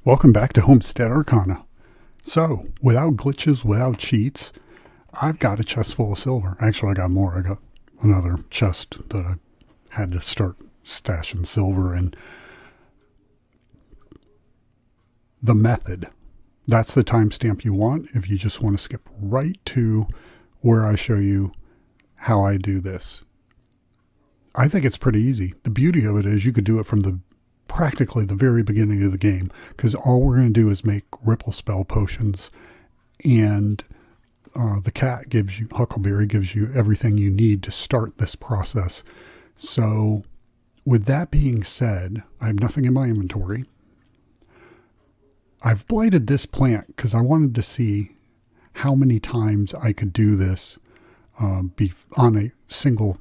Welcome back to Homestead Arcana. So, without glitches, without cheats, I've got a chest full of silver. Actually, I got more. I got another chest that I had to start stashing silver in. The method. That's the timestamp you want if you just want to skip right to where I show you how I do this. I think it's pretty easy. The beauty of it is you could do it from practically the very beginning of the game, because all we're going to do is make ripple spell potions, and the cat gives you, Huckleberry gives you everything you need to start this process. So with that being said, I have nothing in my inventory. I've blighted this plant because I wanted to see how many times I could do this on a single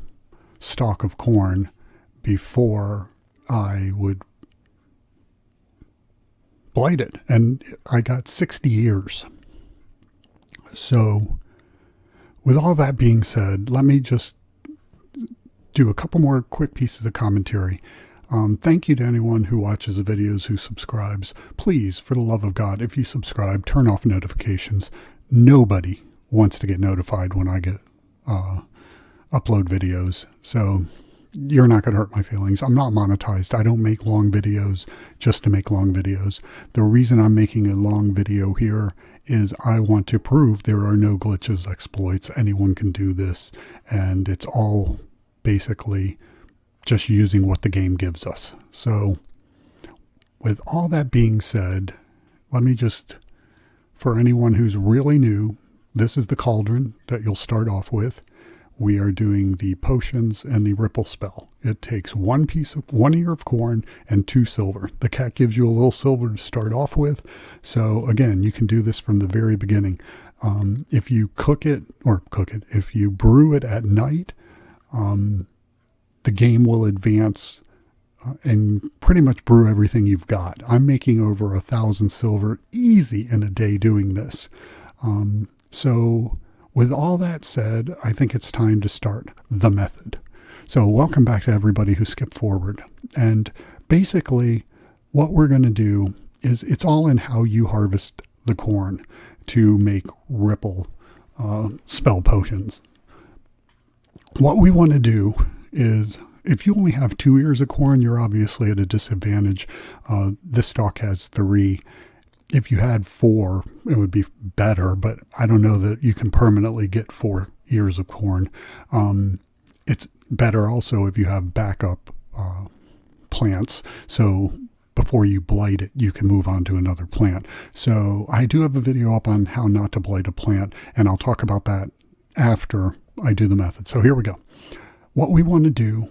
stalk of corn before I would blight it, and I got 60 years. So with all that being said, let me just do a couple more quick pieces of commentary. Thank you to anyone who watches the videos, who subscribes. Please, for the love of God, if you subscribe, turn off notifications. Nobody wants to get notified when I get upload videos, so you're not going to hurt my feelings. I'm not monetized. I don't make long videos just to make long videos. The reason I'm making a long video here is I want to prove there are no glitches, exploits. Anyone can do this, and it's all basically just using what the game gives us. So with all that being said, let me just, for anyone who's really new, this is the cauldron that you'll start off with. We are doing the potions and the ripple spell. It takes one ear of corn and 2 silver. The cat gives you a little silver to start off with. So again, you can do this from the very beginning. If you if you brew it at night, the game will advance and pretty much brew everything you've got. I'm making over 1,000 silver easy in a day doing this. So with all that said, I think it's time to start the method. So welcome back to everybody who skipped forward. And basically what we're going to do is, it's all in how you harvest the corn to make ripple spell potions. What we want to do is, if you only have 2 ears of corn, you're obviously at a disadvantage. This stalk has 3. If you had 4, it would be better, but I don't know that you can permanently get 4 ears of corn. It's better also if you have backup plants. So before you blight it, you can move on to another plant. So I do have a video up on how not to blight a plant, and I'll talk about that after I do the method. So here we go. What we want to do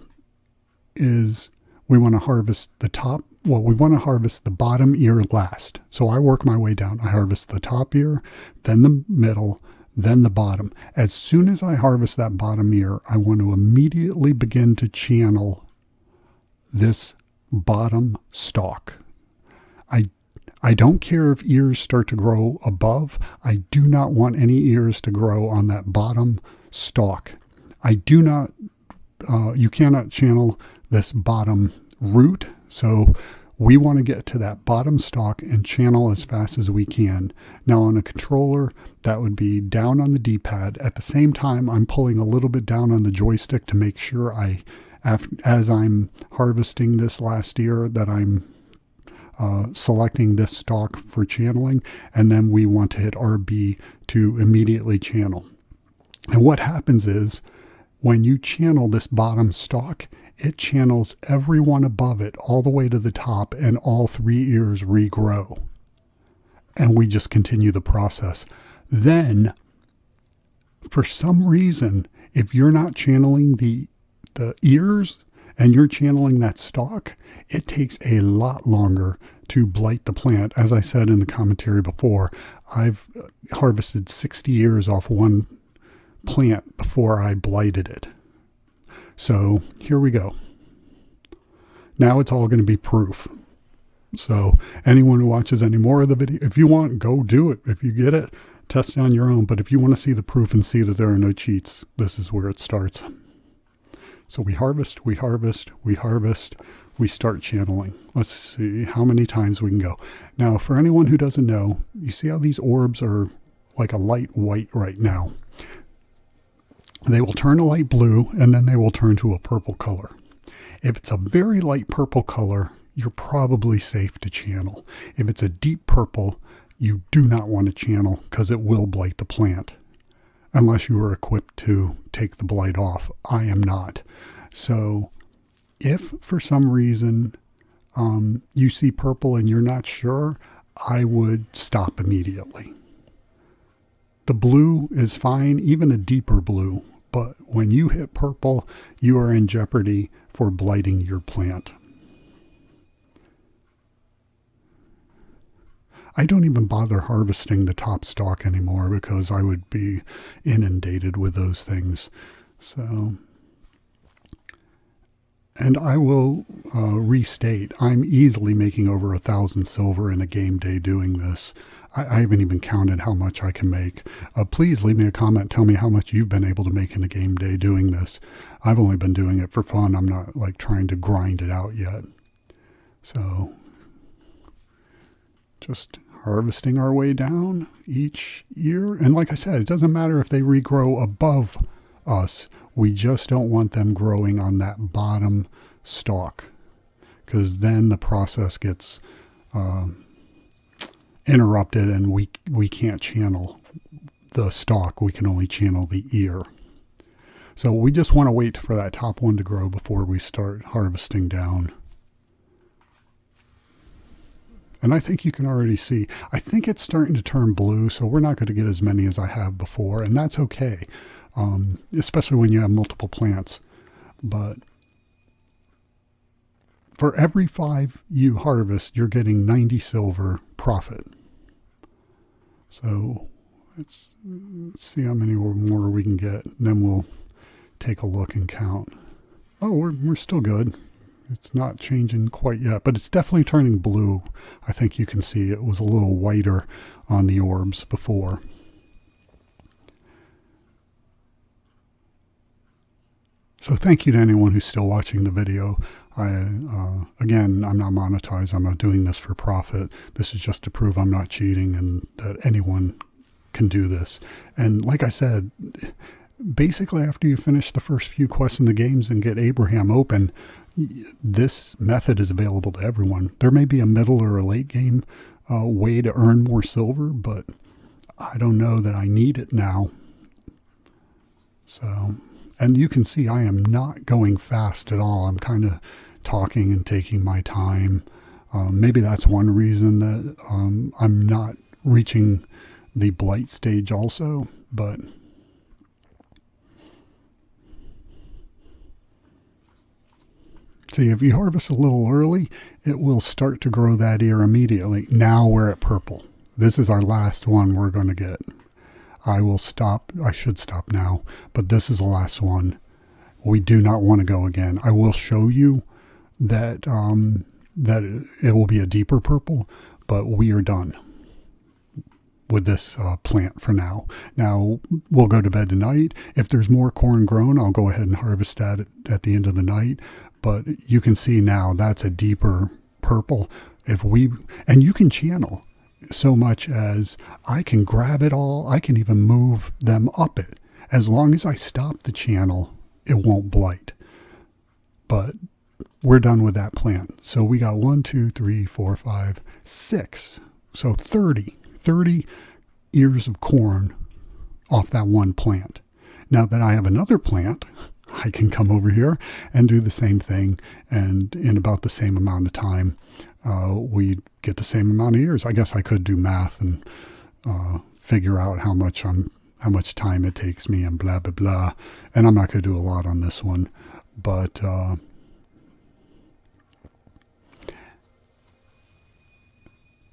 is we want to harvest the top. Well, we want to harvest the bottom ear last. So I work my way down. I harvest the top ear, then the middle, then the bottom. As soon as I harvest that bottom ear, I want to immediately begin to channel this bottom stalk. I don't care if ears start to grow above. I do not want any ears to grow on that bottom stalk. I do not, you cannot channel this bottom root. So we want to get to that bottom stalk and channel as fast as we can. Now on a controller, that would be down on the D-pad. At the same time, I'm pulling a little bit down on the joystick to make sure as I'm harvesting this last ear, that I'm selecting this stalk for channeling, and then we want to hit RB to immediately channel. And what happens is, when you channel this bottom stalk, it channels everyone above it all the way to the top, and all 3 ears regrow. And we just continue the process. Then, for some reason, if you're not channeling the ears and you're channeling that stalk, it takes a lot longer to blight the plant. As I said in the commentary before, I've harvested 60 ears off one plant before I blighted it. So here we go. Now it's all going to be proof. So anyone who watches any more of the video, if you want, go do it. If you get it, test it on your own. But if you want to see the proof and see that there are no cheats, this is where it starts. So we harvest, we harvest, we harvest, we start channeling. Let's see how many times we can go. Now, for anyone who doesn't know, you see how these orbs are like a light white right now. They will turn a light blue, and then they will turn to a purple color. If it's a very light purple color, you're probably safe to channel. If it's a deep purple, you do not want to channel because it will blight the plant. Unless you are equipped to take the blight off. I am not. So if for some reason you see purple and you're not sure, I would stop immediately. The blue is fine, even a deeper blue. But when you hit purple, you are in jeopardy for blighting your plant. I don't even bother harvesting the top stalk anymore because I would be inundated with those things. So, and I will restate, I'm easily making over 1,000 silver in a game day doing this. I haven't even counted how much I can make. Please leave me a comment. Tell me how much you've been able to make in a game day doing this. I've only been doing it for fun. I'm not like trying to grind it out yet. So just harvesting our way down each year. And like I said, it doesn't matter if they regrow above us. We just don't want them growing on that bottom stalk, because then the process gets interrupted and we can't channel the stalk. We can only channel the ear. So we just want to wait for that top one to grow before we start harvesting down. And I think you can already see, I think it's starting to turn blue, so we're not going to get as many as I have before, and that's okay, especially when you have multiple plants. But for every 5 you harvest, you're getting 90 silver profit. So let's see how many more we can get, and then we'll take a look and count. Oh, we're still good. It's not changing quite yet, but it's definitely turning blue. I think you can see it was a little whiter on the orbs before. So thank you to anyone who's still watching the video. Again, I'm not monetized. I'm not doing this for profit. This is just to prove I'm not cheating and that anyone can do this. And like I said, basically after you finish the first few quests in the games and get Abraham open, this method is available to everyone. There may be a middle or a late game way to earn more silver, but I don't know that I need it now. So, and you can see I am not going fast at all. I'm kind of talking and taking my time. Maybe that's one reason that I'm not reaching the blight stage also, but see, if you harvest a little early, it will start to grow that ear immediately. Now we're at purple. This is our last one we're going to get. I will stop. I should stop now, but this is the last one. We do not want to go again. I will show you that that it will be a deeper purple, but we are done with this plant for now. Now we'll go to bed tonight. If there's more corn grown, I'll go ahead and harvest that at the end of the night. But you can see now that's a deeper purple. And you can channel so much as I can grab it all. I can even move them up it. As long as I stop the channel, it won't blight. But we're done with that plant. So we got 1, 2, 3, 4, 5, 6. So 30 ears of corn off that one plant. Now that I have another plant, I can come over here and do the same thing, and in about the same amount of time, we get the same amount of years. I guess I could do math and figure out how much time it takes me and blah blah blah. And I'm not going to do a lot on this one, but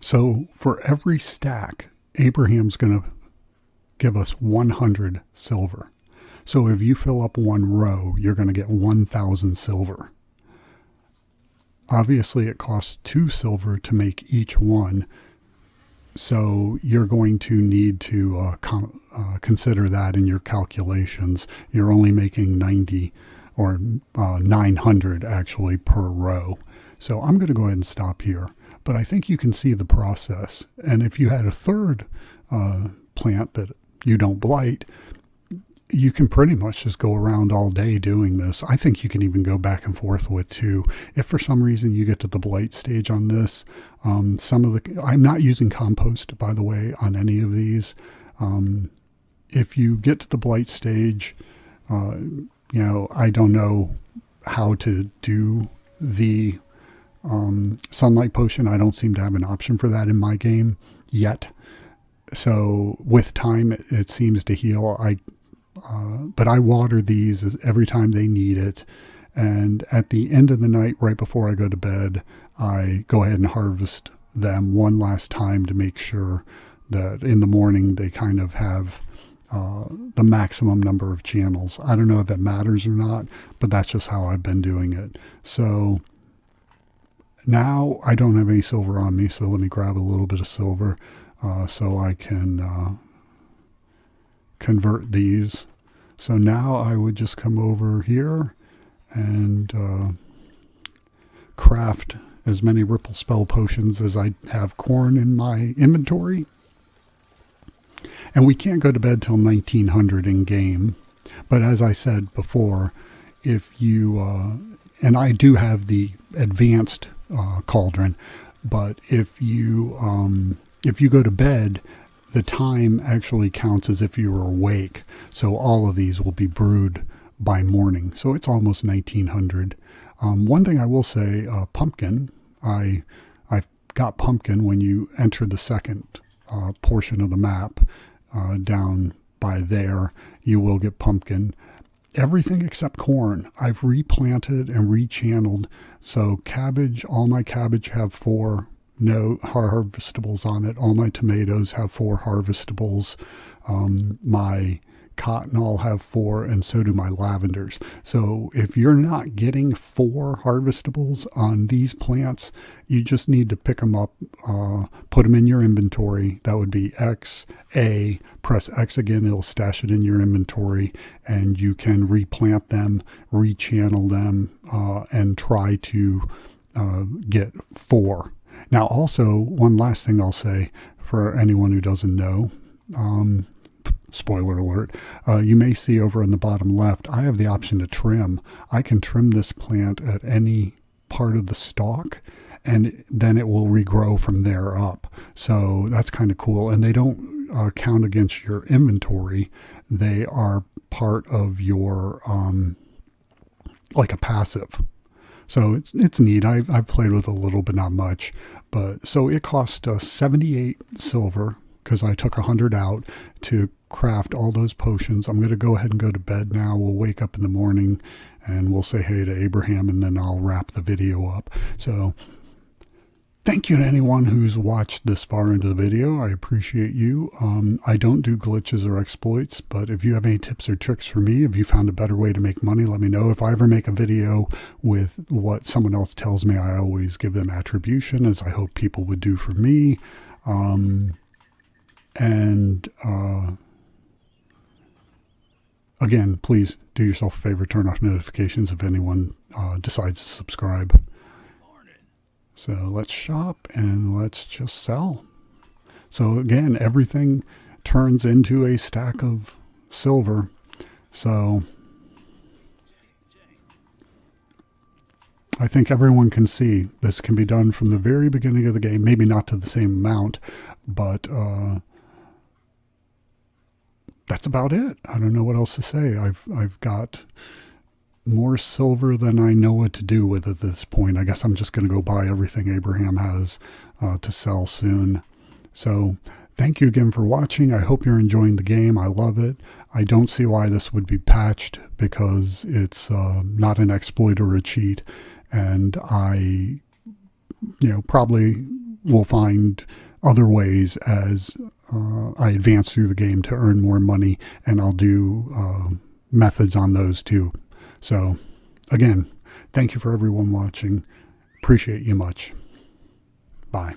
so for every stack, Abraham's going to give us 100 silver. So if you fill up one row, you're going to get 1,000 silver. Obviously, it costs 2 silver to make each one. So you're going to need to consider that in your calculations. You're only making 90 or 900 actually per row. So I'm going to go ahead and stop here. But I think you can see the process. And if you had a third plant that you don't blight, you can pretty much just go around all day doing this. I think you can even go back and forth with two. If for some reason you get to the blight stage on this, I'm not using compost, by the way, on any of these. If you get to the blight stage, I don't know how to do the sunlight potion. I don't seem to have an option for that in my game yet. So with time, it seems to heal. But I water these every time they need it. And at the end of the night, right before I go to bed, I go ahead and harvest them one last time to make sure that in the morning they kind of have the maximum number of channels. I don't know if that matters or not, but that's just how I've been doing it. So now I don't have any silver on me, so let me grab a little bit of silver so I can convert these. So now I would just come over here and craft as many ripple spell potions as I have corn in my inventory. And we can't go to bed till 1900 in game. But as I said before, if you, and I do have the advanced cauldron, but if you go to bed, the time actually counts as if you were awake. So all of these will be brewed by morning. So it's almost 1900. One thing I will say, pumpkin, I've got pumpkin when you enter the second portion of the map down by there. You will get pumpkin. Everything except corn I've replanted and rechanneled. So cabbage, all my cabbage have 4 no harvestables on it. All my tomatoes have 4 harvestables. My cotton all have 4, and so do my lavenders. So if you're not getting 4 harvestables on these plants, you just need to pick them up, put them in your inventory. That would be X, A, press X again, it'll stash it in your inventory, and you can replant them, rechannel them, and try to get 4. Now also, one last thing I'll say for anyone who doesn't know, spoiler alert, you may see over in the bottom left, I have the option to trim. I can trim this plant at any part of the stalk, and then it will regrow from there up. So that's kind of cool. And they don't count against your inventory. They are part of your, like a passive. So it's neat. I've played with a little, but not much. But so it cost 78 silver because I took 100 out to craft all those potions. I'm going to go ahead and go to bed now. We'll wake up in the morning and we'll say hey to Abraham, and then I'll wrap the video up. So thank you to anyone who's watched this far into the video. I appreciate you. I don't do glitches or exploits, but if you have any tips or tricks for me, if you found a better way to make money, let me know. If I ever make a video with what someone else tells me, I always give them attribution, as I hope people would do for me. Again, please do yourself a favor, turn off notifications if anyone decides to subscribe. So let's shop and let's just sell. So again, everything turns into a stack of silver. So I think everyone can see this can be done from the very beginning of the game. Maybe not to the same amount, but that's about it. I don't know what else to say. I've got more silver than I know what to do with at this point. I guess I'm just going to go buy everything Abraham has to sell soon. So thank you again for watching. I hope you're enjoying the game. I love it. I don't see why this would be patched because it's not an exploit or a cheat. And I, probably will find other ways as I advance through the game to earn more money, and I'll do methods on those too. So again, thank you for everyone watching. Appreciate you much. Bye.